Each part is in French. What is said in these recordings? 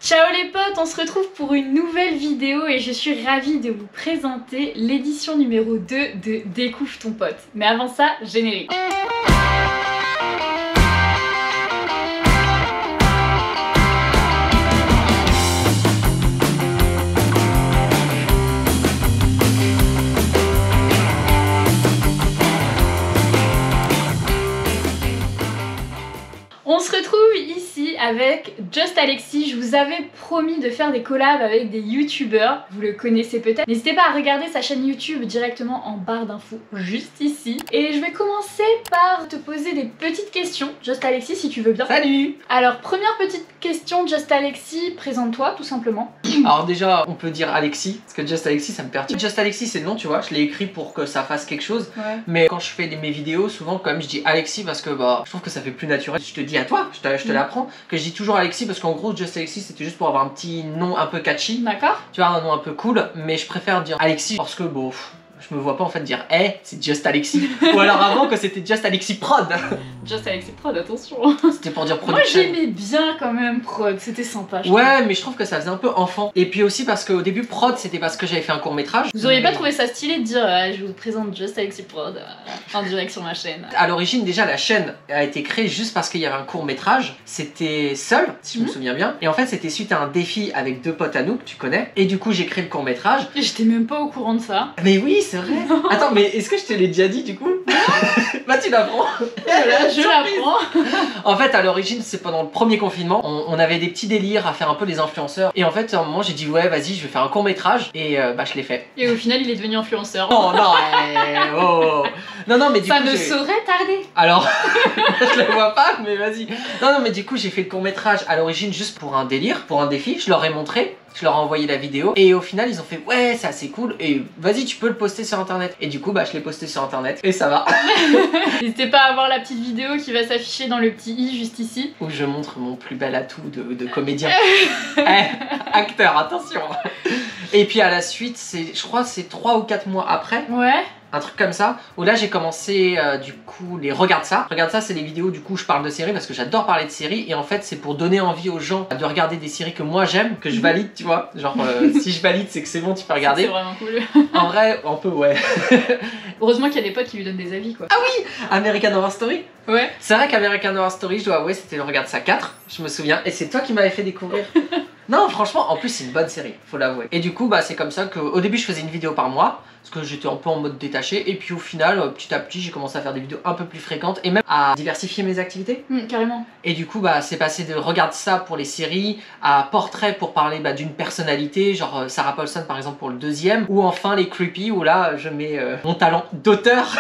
Ciao les potes, on se retrouve pour une nouvelle vidéo et je suis ravie de vous présenter l'édition numéro 2 de Découvre ton pote. Mais avant ça, générique. On se retrouve ici avec Just Alexis. Je vous avais promis de faire des collabs avec des youtubeurs, vous le connaissez peut-être. N'hésitez pas à regarder sa chaîne YouTube directement en barre d'infos juste ici. Et je vais commencer par te poser des petites questions, Just Alexis, si tu veux bien. Salut! Alors première petite question, Just Alexis, présente-toi tout simplement. Alors déjà, on peut dire Alexis, parce que Just Alexis ça me perturbe. Just Alexis c'est le nom, tu vois, je l'ai écrit pour que ça fasse quelque chose. Ouais. Mais quand je fais mes vidéos, souvent quand même je dis Alexis parce que je trouve que ça fait plus naturel. Je te dis à toi, je te l'apprends, que je dis toujours Alexis parce qu'en gros Just Alexis c'était juste pour avoir un petit nom un peu catchy. D'accord. Tu vois, un nom un peu cool, mais je préfère dire Alexis parce que je me vois pas en fait dire c'est Just Alexis. Ou alors avant que c'était Just Alexis Prod. Just Alexis Prod, attention. C'était pour dire Moi production. j'aimais bien quand même Prod, c'était sympa. Ouais, mais je trouve que ça faisait un peu enfant. Et puis aussi parce qu'au début Prod c'était parce que j'avais fait un court métrage. Vous auriez pas trouvé ça stylé de dire je vous présente Just Alexis Prod en direct sur ma chaîne? À l'origine déjà la chaîne a été créée juste parce qu'il y avait un court métrage. C'était Seul, si je me souviens bien. Et en fait c'était suite à un défi avec deux potes à nous que tu connais. Et du coup j'ai créé le court métrage. Et j'étais même pas au courant de ça. Mais oui c'est vrai. Attends mais est-ce que je te l'ai déjà dit du coup? Bah tu l'apprends. Voilà, je l'apprends. En fait à l'origine c'est pendant le premier confinement. On avait des petits délires à faire un peu les influenceurs. Et en fait à un moment j'ai dit ouais vas-y je vais faire un court métrage. Et je l'ai fait. Et au final il est devenu influenceur. Oh non non mais du ça coup ne saurait tarder. Alors, je le vois pas, mais vas-y. Non, mais du coup, j'ai fait le court-métrage à l'origine juste pour un délire, pour un défi. Je leur ai montré, je leur ai envoyé la vidéo. Et au final, ils ont fait ouais, c'est assez cool. Et vas-y, tu peux le poster sur internet. Et du coup, je l'ai posté sur internet. Et ça va. N'hésitez pas à voir la petite vidéo qui va s'afficher dans le petit i juste ici. Où je montre mon plus bel atout de comédien. Acteur, attention. Et puis à la suite, je crois que c'est 3 ou 4 mois après. Ouais. Un truc comme ça, où là j'ai commencé du coup les Regarde ça. Regarde ça c'est les vidéos du coup je parle de séries parce que j'adore parler de séries et en fait c'est pour donner envie aux gens de regarder des séries que moi j'aime, que je valide tu vois. Genre si je valide c'est que c'est bon tu peux regarder. C'est vraiment cool. En vrai un peu ouais. Heureusement qu'il y a des potes qui lui donnent des avis quoi. Ah oui, American Horror Story. Ouais. C'est vrai qu'American Horror Story je dois avouer c'était le Regarde ça 4, je me souviens. Et c'est toi qui m'avais fait découvrir. Non franchement en plus c'est une bonne série, faut l'avouer. Et du coup c'est comme ça qu'au début je faisais une vidéo par mois. Parce que j'étais un peu en mode détaché et puis au final petit à petit j'ai commencé à faire des vidéos un peu plus fréquentes et même à diversifier mes activités. Carrément. Et du coup c'est passé de Regarde ça pour les séries à Portrait pour parler d'une personnalité, genre Sarah Paulson par exemple pour le deuxième, ou enfin les Creepy où là je mets mon talent d'auteur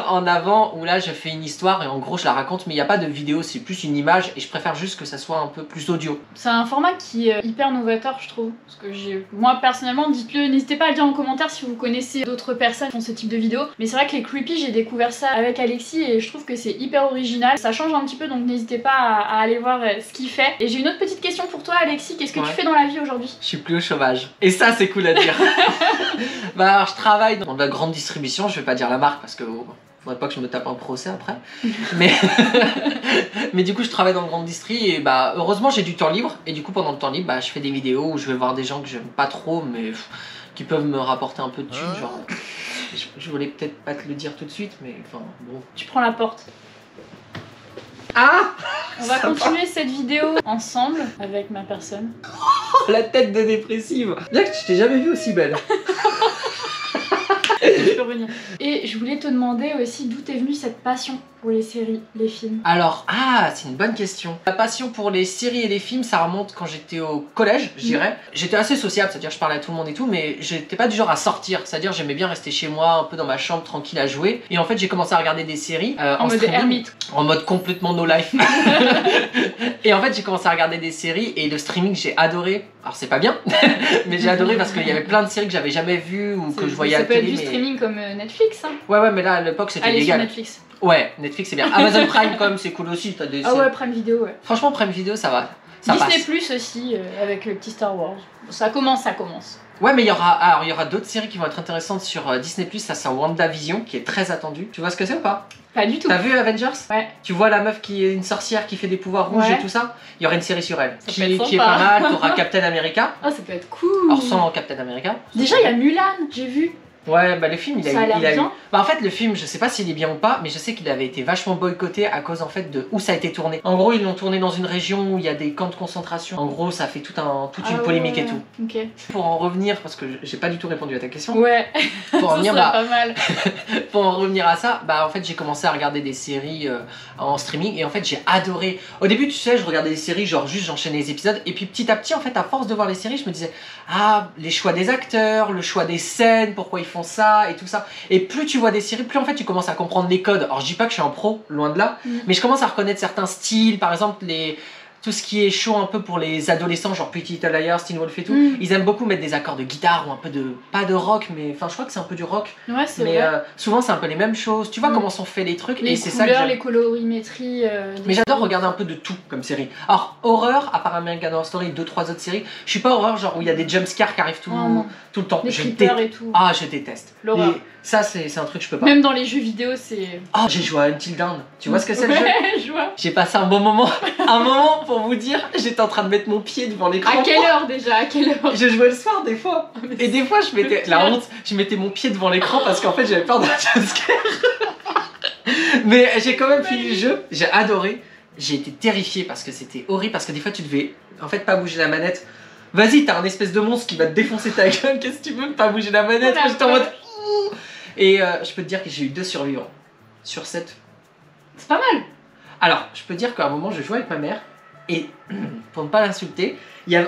en avant, où là je fais une histoire et en gros je la raconte mais il n'y a pas de vidéo, c'est plus une image et je préfère juste que ça soit un peu plus audio. C'est un format qui est hyper novateur je trouve, parce que moi personnellement dites-le, n'hésitez pas à le dire en commentaire si vous connaissez d'autres personnes qui font ce type de vidéos, mais c'est vrai que les Creepy j'ai découvert ça avec Alexis et je trouve que c'est hyper original, ça change un petit peu donc n'hésitez pas à aller voir ce qu'il fait. Et j'ai une autre petite question pour toi Alexis, qu'est-ce que tu fais dans la vie aujourd'hui? Je suis plus au chômage et ça c'est cool à dire. Alors je travaille dans de la grande distribution, je vais pas dire la marque parce que faudrait pas que je me tape un procès après. mais du coup je travaille dans le grand distri et heureusement j'ai du temps libre et du coup pendant le temps libre je fais des vidéos où je vais voir des gens que j'aime pas trop mais qui peuvent me rapporter un peu de thunes, genre je voulais peut-être pas te le dire tout de suite mais enfin bon. Tu prends la porte. Ah! On va continuer cette vidéo ensemble avec ma personne. Oh, la tête de dépressive. Bien que je t'ai jamais vue aussi belle. Je peux revenir. Et je voulais te demander aussi d'où t'es venue cette passion pour les séries, les films. Alors, c'est une bonne question. La passion pour les séries et les films, ça remonte quand j'étais au collège, je dirais. J'étais assez sociable, c'est-à-dire je parlais à tout le monde et tout, mais j'étais pas du genre à sortir. C'est-à-dire j'aimais bien rester chez moi, un peu dans ma chambre, tranquille à jouer. Et en fait, j'ai commencé à regarder des séries en mode ermite. En mode complètement no life. Et en fait, j'ai commencé à regarder des séries et le streaming, j'ai adoré. Alors, c'est pas bien, mais j'ai adoré parce qu'il y avait plein de séries que j'avais jamais vues ou que je voyais à la télé. Ça peut être du streaming comme Netflix, hein. Ouais, mais là, à l'époque, c'était légal. Sur Netflix. Ouais, Netflix c'est bien. Amazon Prime quand même c'est cool aussi, t'as des... Ah ouais, Prime Video ouais. Franchement Prime Video ça va. Ça Disney passe. Plus aussi, avec le petit Star Wars. Ça commence. Ouais, mais il y aura d'autres séries qui vont être intéressantes sur Disney+. Ça, c'est WandaVision, qui est très attendu. Tu vois ce que c'est ou pas? Pas du tout. T'as vu Avengers? Ouais. Tu vois la meuf qui est une sorcière qui fait des pouvoirs rouges Ouais. et tout ça? Il y aura une série sur elle. Ça peut être Qui est sympa. pas mal. T'auras Captain America. Ah, ça peut être cool. Alors sans Captain America. Déjà, il y a Mulan, j'ai vu. Ouais, bah le film, il a Ça a eu... l'air il a eu- bien. Bah en fait, le film, je sais pas s'il est bien ou pas, mais je sais qu'il avait été vachement boycotté à cause en fait de où ça a été tourné. En gros, ils l'ont tourné dans une région où il y a des camps de concentration. En gros, ça fait toute une polémique et tout. Ok. Pour en revenir, parce que j'ai pas du tout répondu à ta question. Ouais, Pour en ça revenir, serait bah, pas mal. pour en revenir à ça, bah en fait j'ai commencé à regarder des séries en streaming et en fait j'ai adoré. Au début tu sais je regardais des séries genre juste j'enchaînais les épisodes et puis petit à petit en fait à force de voir les séries je me disais ah les choix des acteurs, le choix des scènes, pourquoi ils font ça et tout ça. Et plus tu vois des séries, plus en fait tu commences à comprendre les codes. Alors je dis pas que je suis un pro, loin de là, mais je commence à reconnaître certains styles, par exemple tout ce qui est chaud un peu pour les adolescents, genre Pretty Little Liars, Teen Wolf et tout, ils aiment beaucoup mettre des accords de guitare ou un peu de, pas de rock, mais enfin je crois que c'est un peu du rock. Ouais, c'est Mais vrai. souvent c'est un peu les mêmes choses, tu vois comment sont faits les trucs Les et c'est ça que couleurs, j'aime. les colorimétries. Mais j'adore regarder un peu de tout comme série. Alors horreur, à part American Horror Story et 2-3 autres séries, je suis pas horreur genre où il y a des jumpscares qui arrivent tout le temps. Les Je creepers et tout. Ah je déteste. L'horreur. Ça c'est un truc que je peux pas. Même dans les jeux vidéo, c'est. Ah j'ai joué à Until Dawn, tu vois ce que c'est le jeu? Ouais, je vois. J'ai passé un bon moment, pour vous dire, j'étais en train de mettre mon pied devant l'écran. À quelle heure déjà? À quelle heure? Je jouais le soir des fois. Et des fois je mettais la honte, je mettais mon pied devant l'écran parce qu'en fait j'avais peur de la jumpscare. Mais j'ai quand même fini le jeu, j'ai adoré. J'ai été terrifié parce que c'était horrible parce que des fois tu devais en fait pas bouger la manette. Vas-y, t'as un espèce de monstre qui va te défoncer ta gueule, qu'est-ce que tu veux, pas bouger la manette? Moi j'étais en mode ouh. Et je peux te dire que j'ai eu 2 survivants sur 7. C'est pas mal. Alors, je peux dire qu'à un moment je jouais avec ma mère et pour ne pas l'insulter,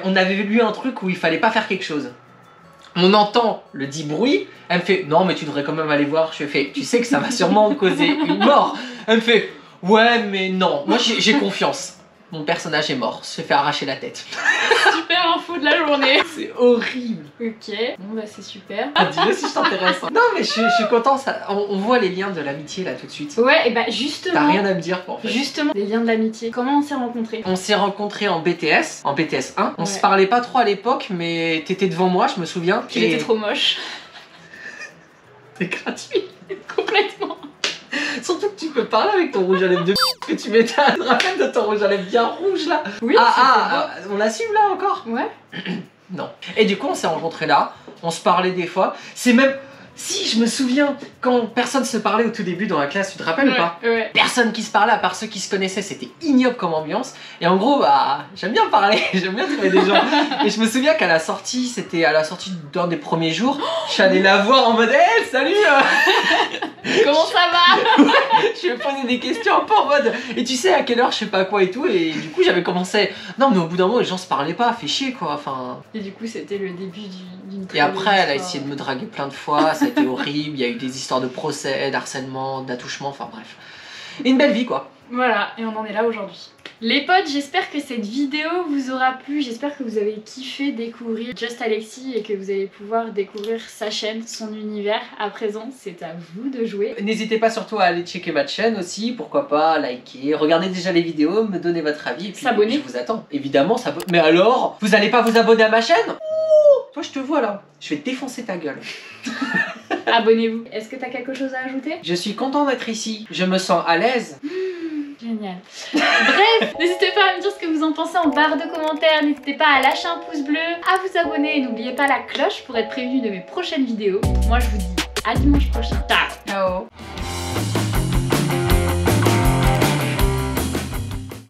on avait lu un truc où il fallait pas faire quelque chose. On entend le dit bruit, elle me fait non mais tu devrais quand même aller voir. Je fais tu sais que ça va sûrement causer une mort. Elle me fait ouais mais non, moi j'ai confiance. Mon personnage est mort, se fait arracher la tête. Super info de la journée. C'est horrible. Ok, bon bah c'est super. Ah, dis-le si je t'intéresse. Non mais je suis content, on voit les liens de l'amitié là tout de suite. Ouais, et bah justement. T'as rien à me dire en fait. Justement, les liens de l'amitié. Comment on s'est rencontrés? On s'est rencontrés en BTS 1. On Ouais. se parlait pas trop à l'époque, mais t'étais devant moi, je me souviens. Il était trop moche. C'est gratuit. Complètement. Surtout que tu peux parler avec ton rouge à lèvres de que tu mettais. Tu te rappelles de ton rouge à lèvres bien rouge là? Oui, On l'assume là encore? Ouais. Non. Et du coup, on s'est rencontrés là, on se parlait des fois. C'est même. Si, je me souviens, quand personne se parlait au tout début dans la classe, tu te rappelles ou pas? Ouais. Personne qui se parlait, à part ceux qui se connaissaient, c'était ignoble comme ambiance. Et en gros, bah, j'aime bien parler, j'aime bien trouver des gens. Et je me souviens qu'à la sortie, c'était à la sortie d'un des premiers jours, je suis allé la voir en mode hey, salut Comment ça va? Je lui ai posé des questions un peu en mode et tu sais à quelle heure, je sais pas quoi et tout. Et du coup, j'avais commencé. Non, mais au bout d'un moment, les gens se parlaient pas, fait chier quoi. Enfin. Et du coup, c'était le début d'une. Et après, elle a essayé de me draguer plein de fois, ça a été horrible. Il y a eu des histoires de procès, d'harcèlement, d'attouchement, enfin bref. Une belle vie quoi. Voilà, et on en est là aujourd'hui. Les potes, j'espère que cette vidéo vous aura plu, j'espère que vous avez kiffé découvrir Just Alexis et que vous allez pouvoir découvrir sa chaîne, son univers. À présent, c'est à vous de jouer. N'hésitez pas surtout à aller checker ma chaîne aussi, pourquoi pas, liker, regardez déjà les vidéos, me donner votre avis et puis s'abonner. Je vous attends. Évidemment, s'abonner. Mais alors, vous allez pas vous abonner à ma chaîne? Ouh, toi je te vois là, je vais te défoncer ta gueule. Abonnez-vous. Est-ce que t'as quelque chose à ajouter? Je suis content d'être ici, je me sens à l'aise. Génial. Bref, n'hésitez pas à me dire ce que vous en pensez en barre de commentaires. N'hésitez pas à lâcher un pouce bleu, à vous abonner et n'oubliez pas la cloche pour être prévenu de mes prochaines vidéos. Moi, je vous dis à dimanche prochain. Ciao. Ciao.